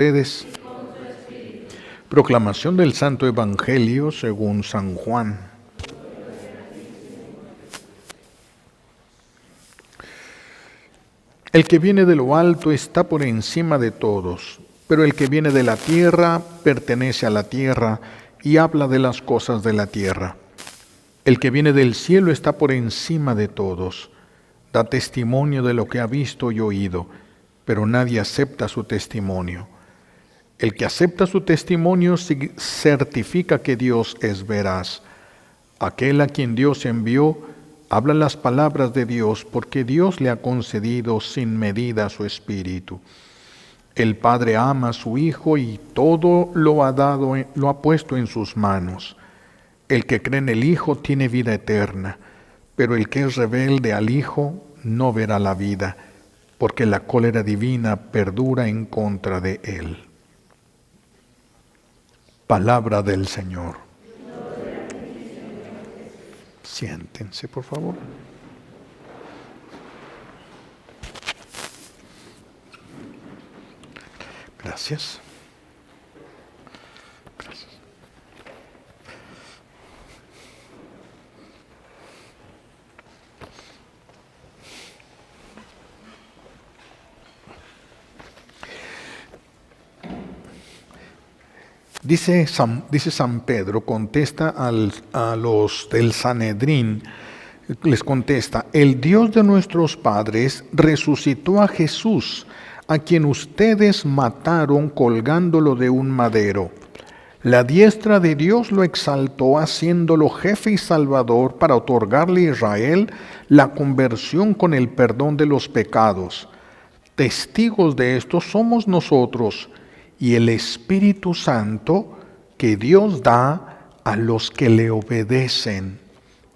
Ustedes. Proclamación del Santo Evangelio según San Juan. El que viene de lo alto está por encima de todos, pero el que viene de la tierra pertenece a la tierra y habla de las cosas de la tierra. El que viene del cielo está por encima de todos, da testimonio de lo que ha visto y oído, pero nadie acepta su testimonio. El que acepta su testimonio certifica que Dios es veraz. Aquel a quien Dios envió habla las palabras de Dios, porque Dios le ha concedido sin medida su Espíritu. El Padre ama a su Hijo y todo lo ha puesto en sus manos. El que cree en el Hijo tiene vida eterna, pero el que es rebelde al Hijo no verá la vida, porque la cólera divina perdura en contra de él. Palabra del Señor. Siéntense, por favor. Gracias. Gracias. Dice San Pedro, contesta a los del Sanedrín, les contesta: el Dios de nuestros padres resucitó a Jesús, a quien ustedes mataron colgándolo de un madero. La diestra de Dios lo exaltó, haciéndolo jefe y salvador para otorgarle a Israel la conversión con el perdón de los pecados. Testigos de esto somos nosotros y el Espíritu Santo que Dios da a los que le obedecen.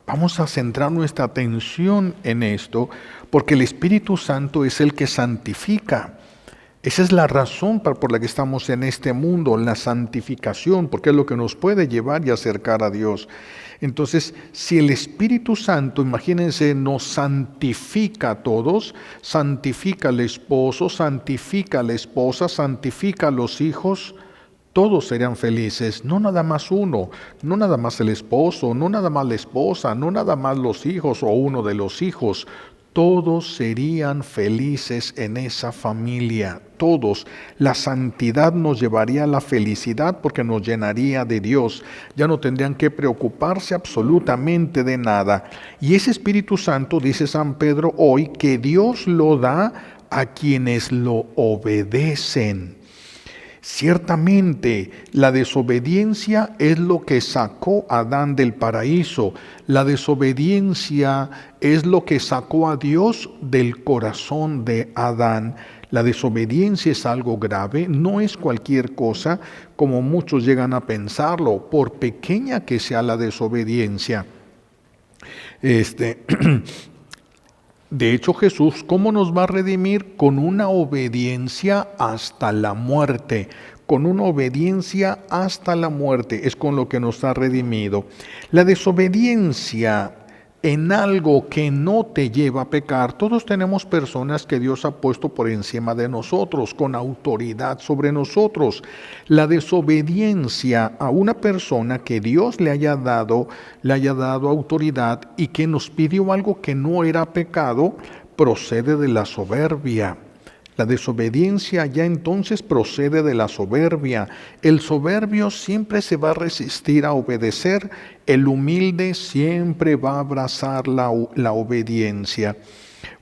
Vamos a centrar nuestra atención en esto, porque el Espíritu Santo es el que santifica. Esa es la razón por la que estamos en este mundo, la santificación, porque es lo que nos puede llevar y acercar a Dios. Entonces, si el Espíritu Santo, imagínense, nos santifica a todos, santifica al esposo, santifica a la esposa, santifica a los hijos, todos serían felices, no nada más uno, no nada más el esposo, no nada más la esposa, no nada más los hijos o uno de los hijos. Todos serían felices en esa familia, todos. La santidad nos llevaría a la felicidad porque nos llenaría de Dios. Ya no tendrían que preocuparse absolutamente de nada. Y ese Espíritu Santo, dice San Pedro hoy, que Dios lo da a quienes lo obedecen. Ciertamente, la desobediencia es lo que sacó a Adán del paraíso. La desobediencia es lo que sacó a Dios del corazón de Adán. La desobediencia es algo grave, no es cualquier cosa, como muchos llegan a pensarlo, por pequeña que sea la desobediencia. De hecho, Jesús, ¿cómo nos va a redimir? Con una obediencia hasta la muerte. Con una obediencia hasta la muerte es con lo que nos ha redimido. La desobediencia en algo que no te lleva a pecar. Todos tenemos personas que Dios ha puesto por encima de nosotros, con autoridad sobre nosotros. La desobediencia a una persona que Dios le haya dado autoridad y que nos pidió algo que no era pecado, procede de la soberbia. La desobediencia ya entonces procede de la soberbia. El soberbio siempre se va a resistir a obedecer. El humilde siempre va a abrazar la obediencia.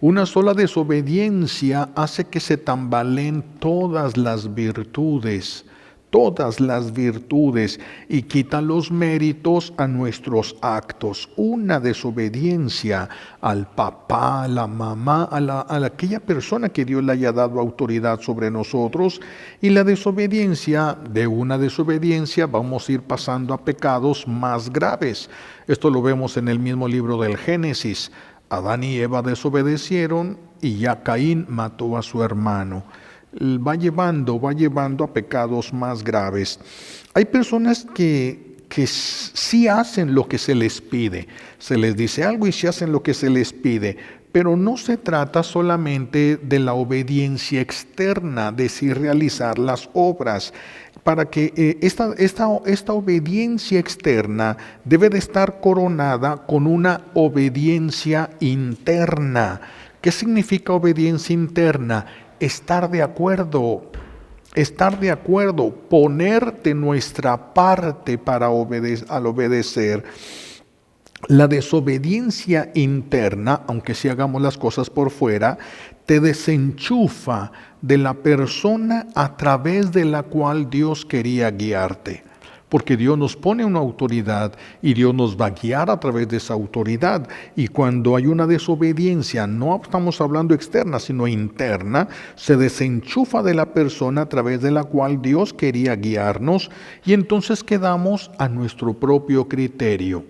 Una sola desobediencia hace que se tambaleen todas las virtudes, y quita los méritos a nuestros actos. Una desobediencia al papá, a la mamá, a aquella persona que Dios le haya dado autoridad sobre nosotros, y la desobediencia, de una desobediencia vamos a ir pasando a pecados más graves. Esto lo vemos en el mismo libro del Génesis. Adán y Eva desobedecieron y ya Caín mató a su hermano. Va llevando a pecados más graves. Hay personas que sí hacen lo que se les pide. Se les dice algo y sí hacen lo que se les pide, Pero no se trata solamente de la obediencia externa, de sí realizar las obras. Para que esta obediencia externa debe de estar coronada con una obediencia interna. ¿Qué significa obediencia interna? Estar de acuerdo, poner de nuestra parte para al obedecer. La desobediencia interna, aunque si hagamos las cosas por fuera, te desenchufa de la persona a través de la cual Dios quería guiarte. Porque Dios nos pone una autoridad y Dios nos va a guiar a través de esa autoridad. Y cuando hay una desobediencia, no estamos hablando externa, sino interna, se desenchufa de la persona a través de la cual Dios quería guiarnos y entonces quedamos a nuestro propio criterio.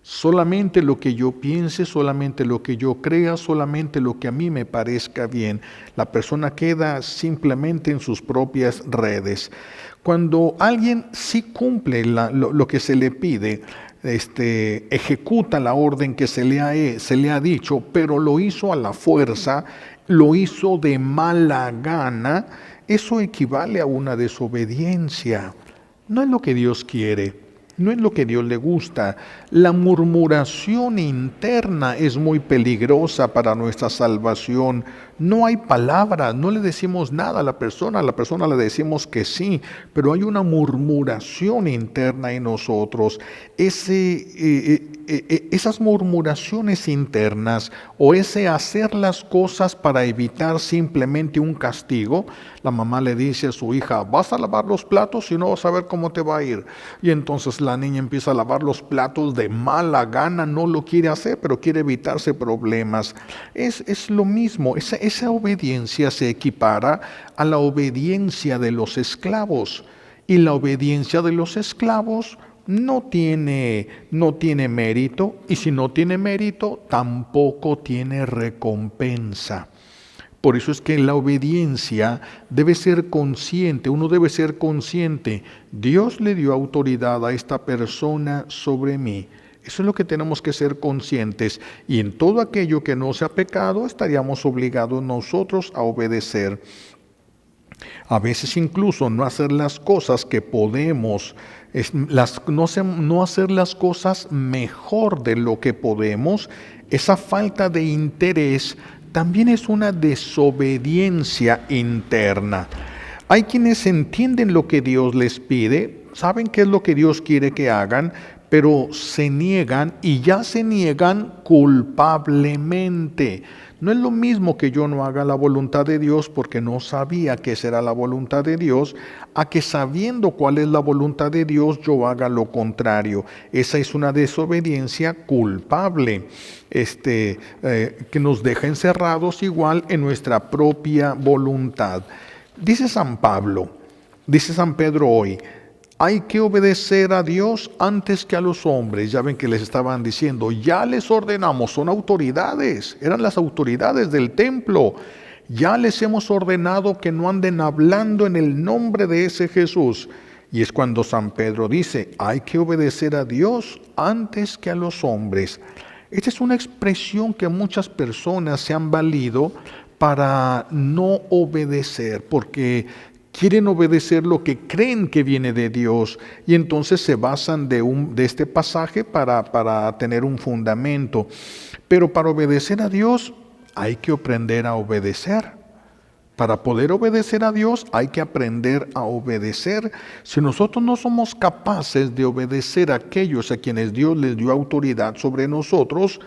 Solamente lo que yo piense, solamente lo que yo crea, solamente lo que a mí me parezca bien. La persona queda simplemente en sus propias redes. Cuando alguien sí cumple lo que se le pide, ejecuta la orden que se le ha dicho, pero lo hizo a la fuerza, lo hizo de mala gana, eso equivale a una desobediencia. No es lo que Dios quiere. No es lo que Dios le gusta. La murmuración interna es muy peligrosa para nuestra salvación. No hay palabras, no le decimos nada a la persona le decimos que sí, pero hay una murmuración interna en nosotros. Esas murmuraciones internas o ese hacer las cosas para evitar simplemente un castigo, la mamá le dice a su hija, vas a lavar los platos y no vas a ver cómo te va a ir. Y entonces la niña empieza a lavar los platos de mala gana, no lo quiere hacer, pero quiere evitarse problemas. Es lo mismo, esa obediencia se equipara a la obediencia de los esclavos. Y la obediencia de los esclavos no tiene mérito, y si no tiene mérito, tampoco tiene recompensa. Por eso es que la obediencia debe ser consciente, uno debe ser consciente. Dios le dio autoridad a esta persona sobre mí. Eso es lo que tenemos que ser conscientes. Y en todo aquello que no sea pecado, estaríamos obligados nosotros a obedecer. A veces incluso no hacer las cosas que podemos, no hacer las cosas mejor de lo que podemos, esa falta de interés también es una desobediencia interna. Hay quienes entienden lo que Dios les pide, saben qué es lo que Dios quiere que hagan, pero se niegan y ya se niegan culpablemente. No es lo mismo que yo no haga la voluntad de Dios porque no sabía que será la voluntad de Dios, a que sabiendo cuál es la voluntad de Dios yo haga lo contrario. Esa es una desobediencia culpable, que nos deja encerrados igual en nuestra propia voluntad. Dice San Pedro hoy, hay que obedecer a Dios antes que a los hombres. Ya ven que les estaban diciendo, ya les ordenamos, son autoridades, eran las autoridades del templo. Ya les hemos ordenado que no anden hablando en el nombre de ese Jesús. Y es cuando San Pedro dice, hay que obedecer a Dios antes que a los hombres. Esta es una expresión que muchas personas se han valido para no obedecer, porque quieren obedecer lo que creen que viene de Dios y entonces se basan de este pasaje para tener un fundamento. Pero para obedecer a Dios hay que aprender a obedecer. Para poder obedecer a Dios hay que aprender a obedecer. Si nosotros no somos capaces de obedecer a aquellos a quienes Dios les dio autoridad sobre nosotros,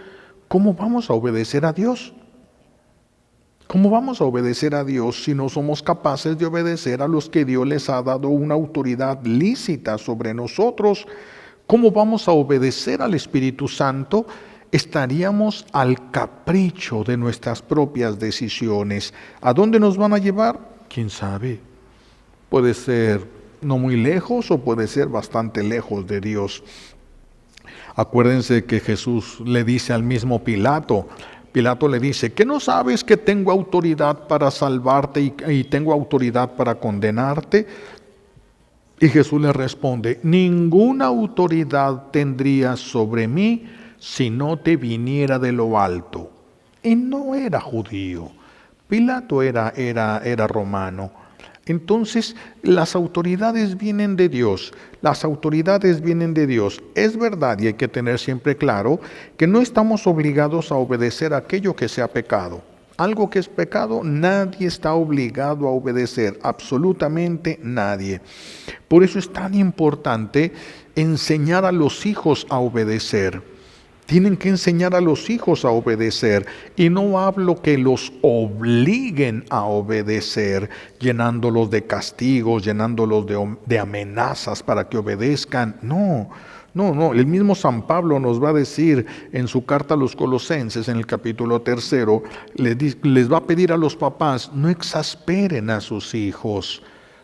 ¿cómo vamos a obedecer a Dios? ¿Cómo vamos a obedecer a Dios si no somos capaces de obedecer a los que Dios les ha dado una autoridad lícita sobre nosotros? ¿Cómo vamos a obedecer al Espíritu Santo? Estaríamos al capricho de nuestras propias decisiones. ¿A dónde nos van a llevar? ¿Quién sabe? Puede ser no muy lejos o puede ser bastante lejos de Dios. Acuérdense que Jesús le dice al mismo Pilato le dice, ¿qué no sabes que tengo autoridad para salvarte y tengo autoridad para condenarte? Y Jesús le responde, ninguna autoridad tendrías sobre mí si no te viniera de lo alto. y no era judío. Pilato era romano. Entonces, las autoridades vienen de Dios. Las autoridades vienen de Dios. Es verdad, y hay que tener siempre claro, que no estamos obligados a obedecer aquello que sea pecado. Algo que es pecado, nadie está obligado a obedecer, absolutamente nadie. Por eso es tan importante enseñar a los hijos a obedecer. Tienen que enseñar a los hijos a obedecer. Y no hablo que los obliguen a obedecer, llenándolos de castigos, llenándolos de amenazas para que obedezcan. No, no, no. El mismo San Pablo nos va a decir en su carta a los Colosenses, en el capítulo 3, les va a pedir a los papás, no exasperen a sus hijos.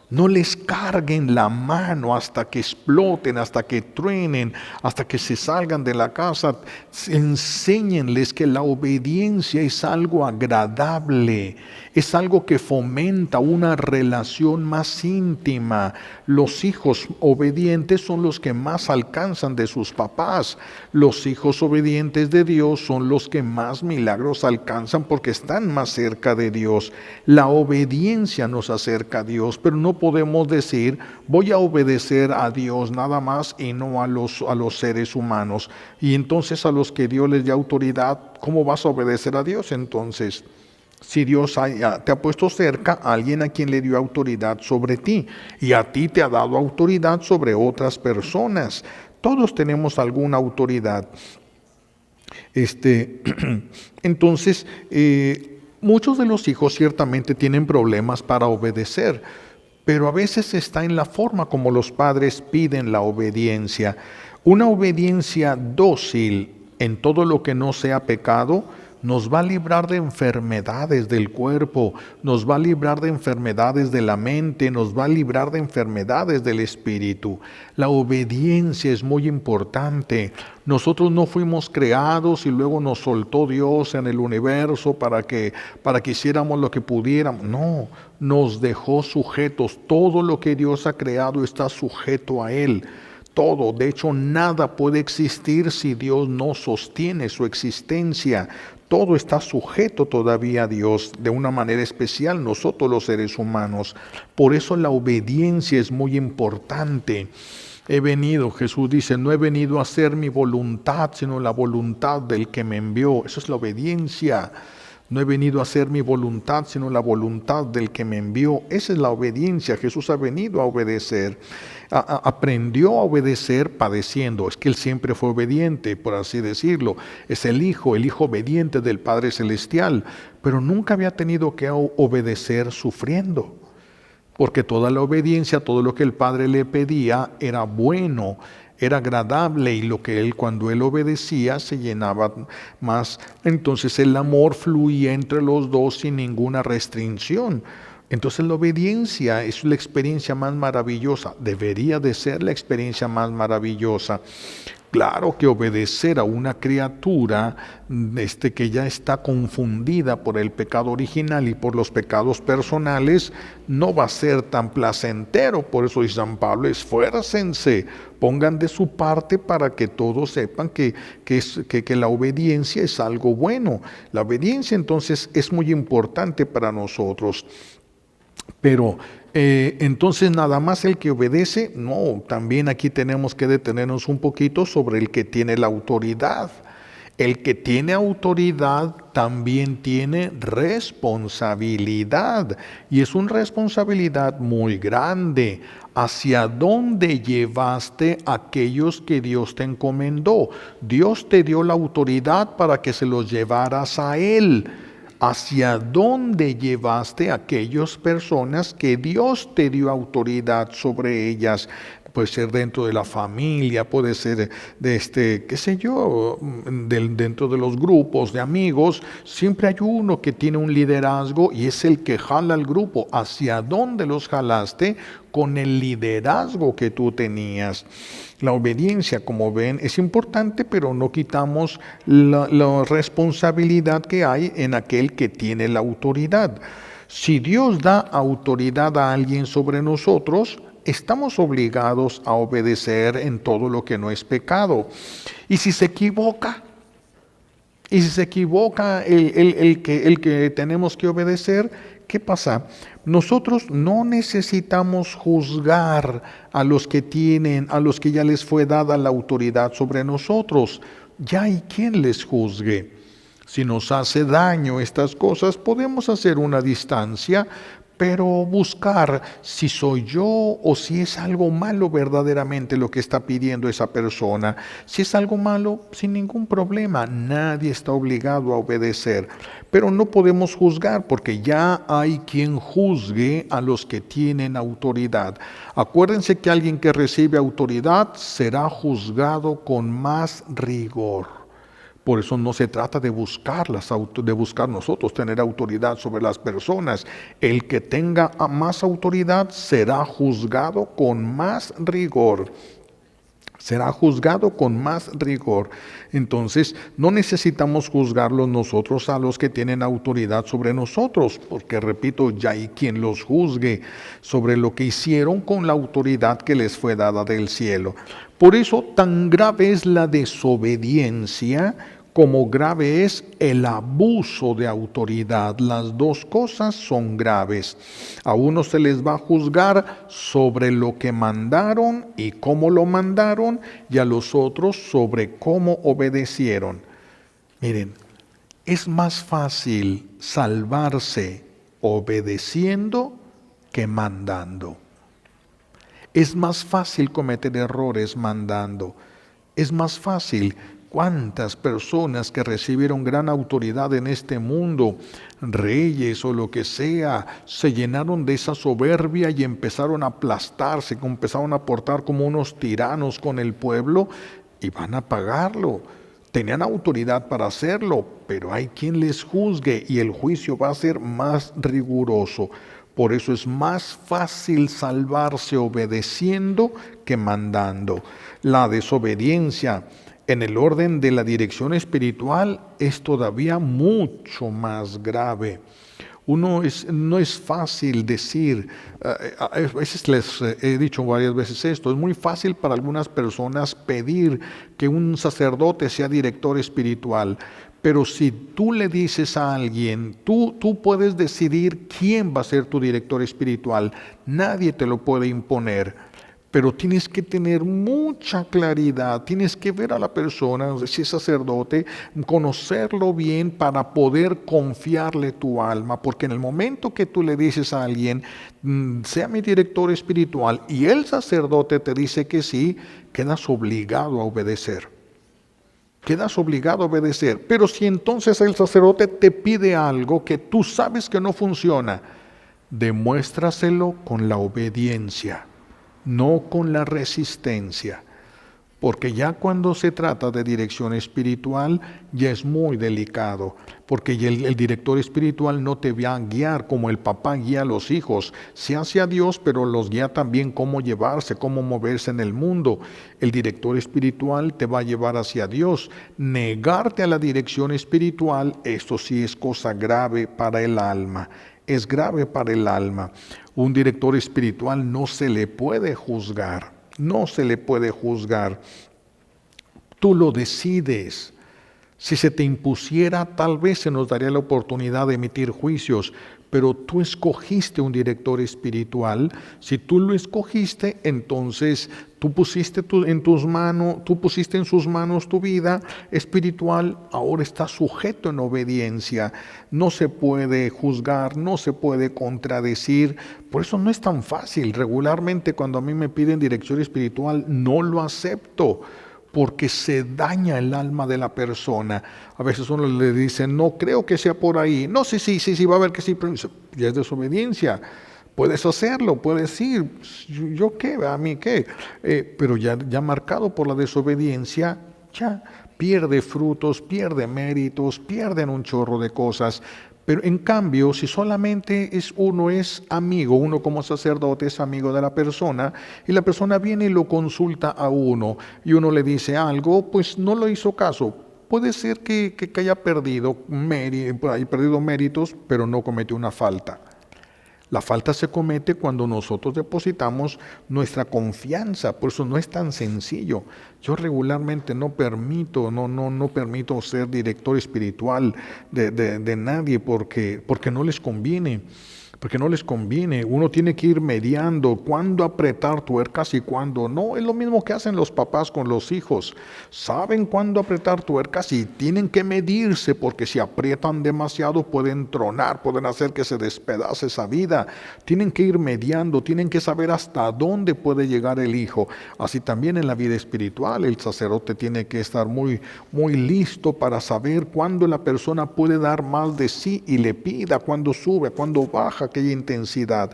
No les carguen la mano hasta que exploten, hasta que truenen, hasta que se salgan de la casa. Enséñenles que la obediencia es algo agradable, es algo que fomenta una relación más íntima. Los hijos obedientes son los que más alcanzan de sus papás. Los hijos obedientes de Dios son los que más milagros alcanzan porque están más cerca de Dios. La obediencia nos acerca a Dios, pero no podemos decir, voy a obedecer a Dios nada más y no a los seres humanos. Y entonces a los que Dios les dé autoridad, ¿cómo vas a obedecer a Dios entonces? Si Dios te ha puesto cerca a alguien a quien le dio autoridad sobre ti y a ti te ha dado autoridad sobre otras personas. Todos tenemos alguna autoridad. Entonces, muchos de los hijos ciertamente tienen problemas para obedecer, pero a veces está en la forma como los padres piden la obediencia. Una obediencia dócil en todo lo que no sea pecado nos va a librar de enfermedades del cuerpo, nos va a librar de enfermedades de la mente, nos va a librar de enfermedades del espíritu. La obediencia es muy importante. Nosotros no fuimos creados y luego nos soltó Dios en el universo para que hiciéramos lo que pudiéramos. No, nos dejó sujetos. Todo lo que Dios ha creado está sujeto a Él. Todo, de hecho, nada puede existir si Dios no sostiene su existencia. Todo está sujeto todavía a Dios de una manera especial, nosotros los seres humanos. Por eso la obediencia es muy importante. Jesús dice, no he venido a hacer mi voluntad, sino la voluntad del que me envió. Eso es la obediencia. No he venido a hacer mi voluntad, sino la voluntad del que me envió. Esa es la obediencia. Jesús ha venido a obedecer. Aprendió a obedecer padeciendo. Es que Él siempre fue obediente, por así decirlo. Es el Hijo obediente del Padre Celestial. Pero nunca había tenido que obedecer sufriendo. Porque toda la obediencia, todo lo que el Padre le pedía era bueno, era agradable, y cuando Él obedecía se llenaba más. Entonces el amor fluía entre los dos sin ninguna restricción. Entonces la obediencia es la experiencia más maravillosa, debería de ser la experiencia más maravillosa. Claro que obedecer a una criatura que ya está confundida por el pecado original y por los pecados personales no va a ser tan placentero. Por eso dice San Pablo, esfuércense, pongan de su parte para que todos sepan que la obediencia es algo bueno. La obediencia entonces es muy importante para nosotros. Pero entonces nada más el que obedece, no, también aquí tenemos que detenernos un poquito sobre el que tiene la autoridad. El que tiene autoridad también tiene responsabilidad, y es una responsabilidad muy grande. ¿Hacia dónde llevaste a aquellos que Dios te encomendó? Dios te dio la autoridad para que se los llevaras a Él. ¿Hacia dónde llevaste a aquellas personas que Dios te dio autoridad sobre ellas? Puede ser dentro de la familia, puede ser dentro de los grupos de amigos. Siempre hay uno que tiene un liderazgo y es el que jala al grupo. ¿Hacia dónde los jalaste? Con el liderazgo que tú tenías. La obediencia, como ven, es importante, pero no quitamos la responsabilidad que hay en aquel que tiene la autoridad. Si Dios da autoridad a alguien sobre nosotros, estamos obligados a obedecer en todo lo que no es pecado. Y si se equivoca, Y si se equivoca el que tenemos que obedecer, ¿qué pasa? Nosotros no necesitamos juzgar a los que ya les fue dada la autoridad sobre nosotros. Ya hay quien les juzgue. Si nos hace daño estas cosas, podemos hacer una distancia, pero buscar si soy yo o si es algo malo verdaderamente lo que está pidiendo esa persona. Si es algo malo, sin ningún problema, nadie está obligado a obedecer. Pero no podemos juzgar porque ya hay quien juzgue a los que tienen autoridad. Acuérdense que alguien que recibe autoridad será juzgado con más rigor. Por eso no se trata de buscar nosotros tener autoridad sobre las personas. El que tenga más autoridad será juzgado con más rigor. Será juzgado con más rigor. Entonces, no necesitamos juzgarlos nosotros a los que tienen autoridad sobre nosotros, porque repito, ya hay quien los juzgue sobre lo que hicieron con la autoridad que les fue dada del cielo. Por eso, tan grave es la desobediencia como grave es el abuso de autoridad. Las dos cosas son graves. A unos se les va a juzgar sobre lo que mandaron y cómo lo mandaron, y a los otros sobre cómo obedecieron. Miren, es más fácil salvarse obedeciendo que mandando. Es más fácil cometer errores mandando. Es más fácil. ¿Cuántas personas que recibieron gran autoridad en este mundo, reyes o lo que sea, se llenaron de esa soberbia y empezaron a aplastarse, empezaron a portar como unos tiranos con el pueblo y van a pagarlo? Tenían autoridad para hacerlo, pero hay quien les juzgue y el juicio va a ser más riguroso. Por eso es más fácil salvarse obedeciendo que mandando. La desobediencia en el orden de la dirección espiritual es todavía mucho más grave. No es fácil decir, a veces les he dicho varias veces esto, es muy fácil para algunas personas pedir que un sacerdote sea director espiritual, pero si tú le dices a alguien, tú puedes decidir quién va a ser tu director espiritual, nadie te lo puede imponer. Pero tienes que tener mucha claridad, tienes que ver a la persona, si es sacerdote, conocerlo bien para poder confiarle tu alma, porque en el momento que tú le dices a alguien, sea mi director espiritual, y el sacerdote te dice que sí, quedas obligado a obedecer. Quedas obligado a obedecer. Pero si entonces el sacerdote te pide algo que tú sabes que no funciona, demuéstraselo con la obediencia, no con la resistencia, porque ya cuando se trata de dirección espiritual ya es muy delicado, porque ya el director espiritual no te va a guiar como el papá guía a los hijos, se hace a Dios, pero los guía también cómo llevarse, cómo moverse en el mundo. El director espiritual te va a llevar hacia Dios. Negarte a la dirección espiritual, esto sí es cosa grave para el alma. Es grave para el alma. Un director espiritual no se le puede juzgar, no se le puede juzgar. Tú lo decides. Si se te impusiera, tal vez se nos daría la oportunidad de emitir juicios, pero tú escogiste un director espiritual. Si tú lo escogiste, entonces tú pusiste en sus manos tu vida espiritual, ahora está sujeto en obediencia. No se puede juzgar, no se puede contradecir. Por eso no es tan fácil. Regularmente cuando a mí me piden dirección espiritual, no lo acepto, porque se daña el alma de la persona. A veces uno le dice, no creo que sea por ahí. No, sí, va a ver que sí, pero ya es desobediencia. Puedes hacerlo, puedes ir. ¿Yo qué? ¿A mí qué? Pero ya marcado por la desobediencia, ya pierde frutos, pierde méritos, pierden un chorro de cosas. Pero en cambio, si solamente uno es amigo, uno como sacerdote es amigo de la persona, y la persona viene y lo consulta a uno, y uno le dice algo, pues no lo hizo caso. Puede ser que haya perdido méritos, pero no cometió una falta. La falta se comete cuando nosotros depositamos nuestra confianza, por eso no es tan sencillo. Yo regularmente no permito ser director espiritual de nadie porque no les conviene. Porque no les conviene, uno tiene que ir mediando cuándo apretar tuercas y cuándo no. Es lo mismo que hacen los papás con los hijos. Saben cuándo apretar tuercas y tienen que medirse, porque si aprietan demasiado pueden tronar, pueden hacer que se despedace esa vida. Tienen que ir mediando, tienen que saber hasta dónde puede llegar el hijo. Así también en la vida espiritual, el sacerdote tiene que estar muy listo para saber cuándo la persona puede dar más de sí y le pida, cuándo sube, cuándo baja aquella intensidad.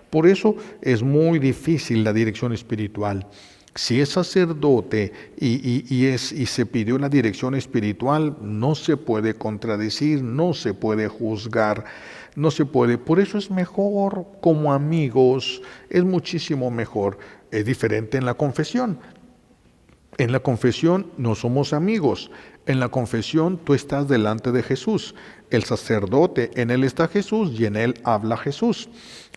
Por eso es muy difícil la dirección espiritual. Si es sacerdote y se pidió la dirección espiritual, no se puede contradecir, no se puede juzgar, no se puede. Por eso es mejor como amigos, es muchísimo mejor. Es diferente en la confesión. En la confesión no somos amigos. En la confesión tú estás delante de Jesús. El sacerdote, en él está Jesús y en él habla Jesús.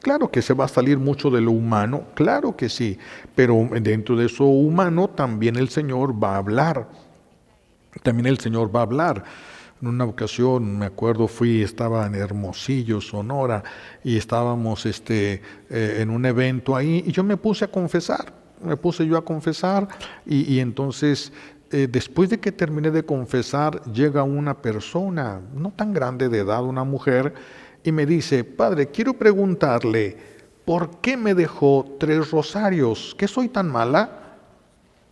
Claro que se va a salir mucho de lo humano, claro que sí, pero dentro de eso humano también el Señor va a hablar. También el Señor va a hablar. En una ocasión, me acuerdo, estaba en Hermosillo, Sonora, y estábamos en un evento ahí, y yo me puse a confesar. Y entonces, después de que terminé de confesar, llega una persona, no tan grande de edad, una mujer, y me dice: Padre, quiero preguntarle, ¿por qué me dejó 3 rosarios? ¿Qué soy tan mala?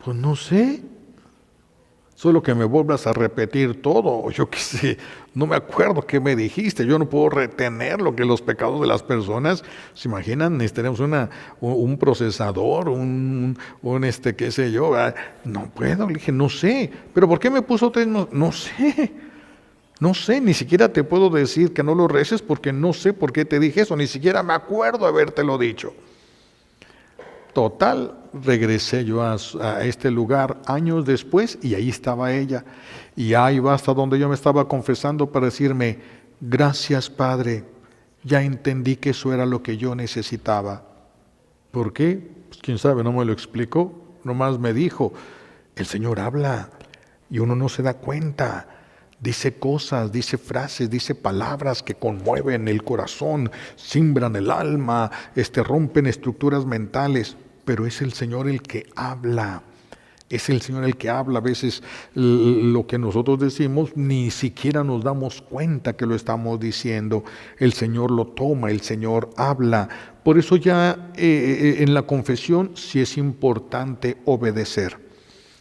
Pues no sé. Solo que me vuelvas a repetir todo, yo qué sé, no me acuerdo qué me dijiste, yo no puedo retener lo que los pecados de las personas. ¿Se imaginan? Tenemos un procesador, qué sé yo, no puedo, le dije, no sé, pero ¿por qué me puso 3? No sé, ni siquiera te puedo decir que no lo reces porque no sé por qué te dije eso, ni siquiera me acuerdo habértelo dicho. Total, regresé yo a este lugar años después y ahí estaba ella. Y ahí va hasta donde yo me estaba confesando para decirme: gracias, Padre, ya entendí que eso era lo que yo necesitaba. ¿Por qué? Pues quién sabe, no me lo explicó, nomás me dijo: el Señor habla y uno no se da cuenta. Dice cosas, dice frases, dice palabras que conmueven el corazón, simbran el alma, rompen estructuras mentales, pero es el Señor el que habla. Es el Señor el que habla. A veces lo que nosotros decimos ni siquiera nos damos cuenta que lo estamos diciendo. El Señor lo toma, el Señor habla. Por eso ya en la confesión sí es importante obedecer.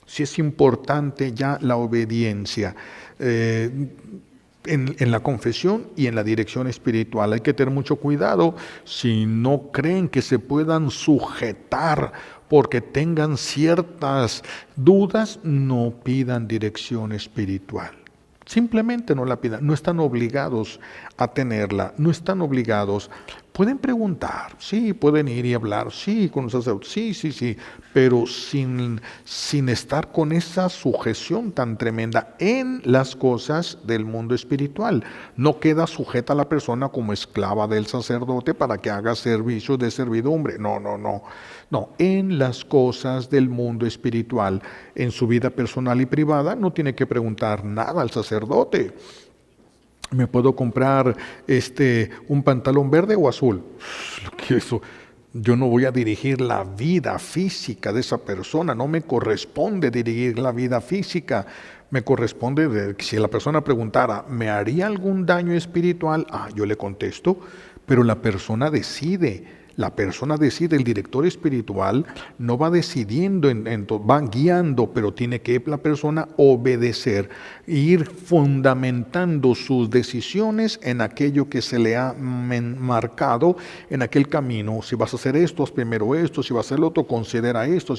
Sí es importante ya la obediencia. En la confesión y en la dirección espiritual hay que tener mucho cuidado. Si no creen que se puedan sujetar porque tengan ciertas dudas, no pidan dirección espiritual. Simplemente no la pidan, no están obligados a tenerla, no están obligados. Pueden preguntar, sí, pueden ir y hablar, sí, con los sacerdotes, sí, pero sin estar con esa sujeción tan tremenda en las cosas del mundo espiritual. No queda sujeta la persona como esclava del sacerdote para que haga servicios de servidumbre. No, en las cosas del mundo espiritual, en su vida personal y privada, no tiene que preguntar nada al sacerdote. ¿Me puedo comprar un pantalón verde o azul? Yo no voy a dirigir la vida física de esa persona, no me corresponde dirigir la vida física. Me corresponde, si la persona preguntara, ¿me haría algún daño espiritual? Yo le contesto, pero la persona decide. El director espiritual no va decidiendo, va guiando, pero tiene que la persona obedecer e ir fundamentando sus decisiones en aquello que se le ha marcado en aquel camino. Si vas a hacer esto, haz primero esto; si vas a hacer lo otro, considera esto.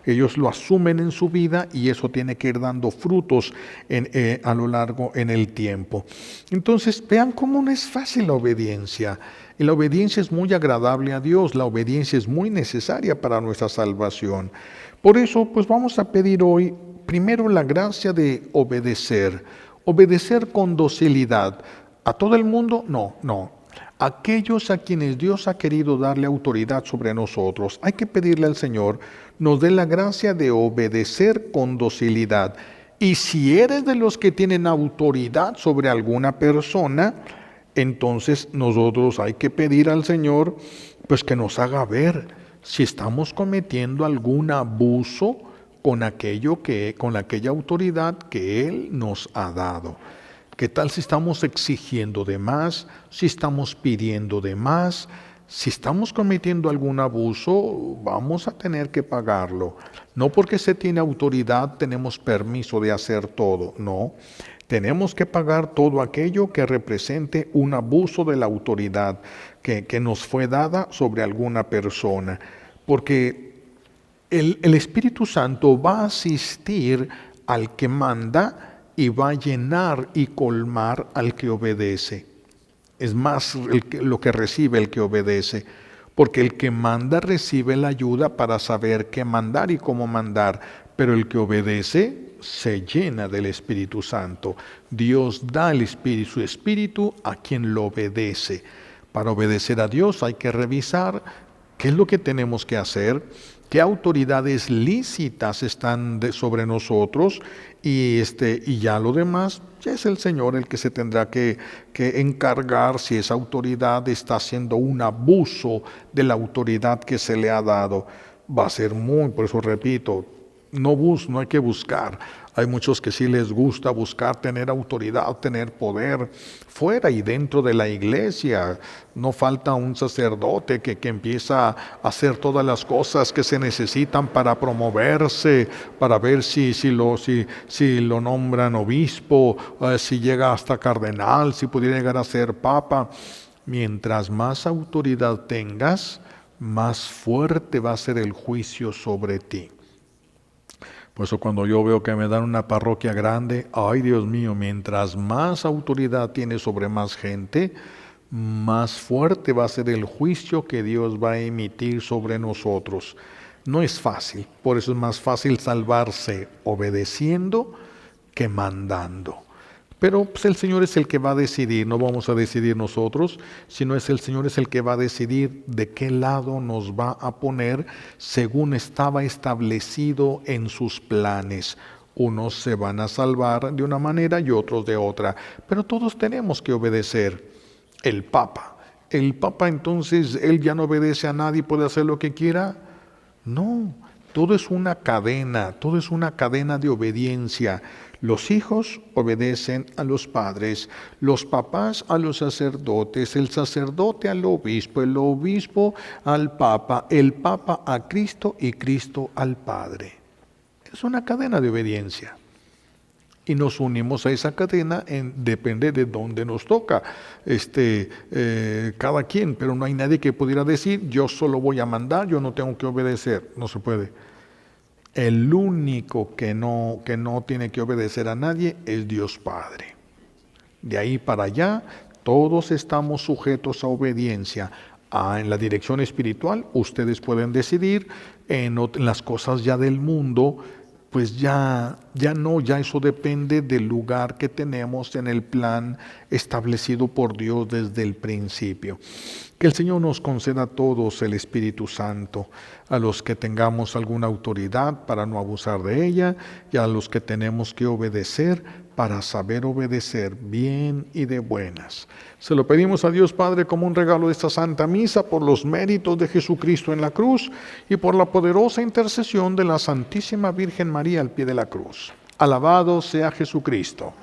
Ellos lo asumen en su vida y eso tiene que ir dando frutos a lo largo en el tiempo. Entonces, vean cómo no es fácil la obediencia. Y la obediencia es muy agradable a Dios, la obediencia es muy necesaria para nuestra salvación. Por eso, pues vamos a pedir hoy, primero, la gracia de obedecer con docilidad. ¿A todo el mundo? No. aquellos a quienes Dios ha querido darle autoridad sobre nosotros, hay que pedirle al Señor nos dé la gracia de obedecer con docilidad. Y si eres de los que tienen autoridad sobre alguna persona, entonces nosotros hay que pedir al Señor pues que nos haga ver si estamos cometiendo algún abuso con aquella autoridad que Él nos ha dado. ¿Qué tal si estamos exigiendo de más? Si estamos pidiendo de más. Si estamos cometiendo algún abuso, vamos a tener que pagarlo. No porque se tiene autoridad tenemos permiso de hacer todo, no. Tenemos que pagar todo aquello que represente un abuso de la autoridad que nos fue dada sobre alguna persona. Porque el Espíritu Santo va a asistir al que manda y va a llenar y colmar al que obedece. Es más lo que recibe el que obedece, porque el que manda recibe la ayuda para saber qué mandar y cómo mandar, pero el que obedece se llena del Espíritu Santo. Dios da su Espíritu a quien lo obedece. Para obedecer a Dios hay que revisar qué es lo que tenemos que hacer, qué autoridades lícitas están sobre nosotros y ya lo demás, ya es el Señor el que se tendrá que encargar si esa autoridad está haciendo un abuso de la autoridad que se le ha dado. Va a ser por eso repito, no hay que buscar. Hay muchos que sí les gusta buscar tener autoridad, tener poder fuera y dentro de la iglesia. No falta un sacerdote que empieza a hacer todas las cosas que se necesitan para promoverse, para ver si lo nombran obispo, si llega hasta cardenal, si pudiera llegar a ser papa. Mientras más autoridad tengas, más fuerte va a ser el juicio sobre ti. Por eso cuando yo veo que me dan una parroquia grande, ay Dios mío, mientras más autoridad tiene sobre más gente, más fuerte va a ser el juicio que Dios va a emitir sobre nosotros. No es fácil, por eso es más fácil salvarse obedeciendo que mandando. Pero pues, el Señor es el que va a decidir, no vamos a decidir nosotros, sino el Señor es el que va a decidir de qué lado nos va a poner según estaba establecido en sus planes. Unos se van a salvar de una manera y otros de otra, pero todos tenemos que obedecer. El Papa entonces, él ya no obedece a nadie, puede hacer lo que quiera. No, todo es una cadena de obediencia. Los hijos obedecen a los padres, los papás a los sacerdotes, el sacerdote al obispo, el obispo al papa, el papa a Cristo y Cristo al Padre. Es una cadena de obediencia. Y nos unimos a esa cadena, depende de dónde nos toca, cada quien, pero no hay nadie que pudiera decir, yo solo voy a mandar, yo no tengo que obedecer, no se puede. El único que no tiene que obedecer a nadie es Dios Padre. De ahí para allá, todos estamos sujetos a obediencia. En la dirección espiritual, ustedes pueden decidir, en las cosas ya del mundo, pues ya eso depende del lugar que tenemos en el plan establecido por Dios desde el principio. Que el Señor nos conceda a todos el Espíritu Santo, a los que tengamos alguna autoridad para no abusar de ella y a los que tenemos que obedecer para saber obedecer bien y de buenas. Se lo pedimos a Dios Padre como un regalo de esta Santa Misa por los méritos de Jesucristo en la cruz y por la poderosa intercesión de la Santísima Virgen María al pie de la cruz. Alabado sea Jesucristo.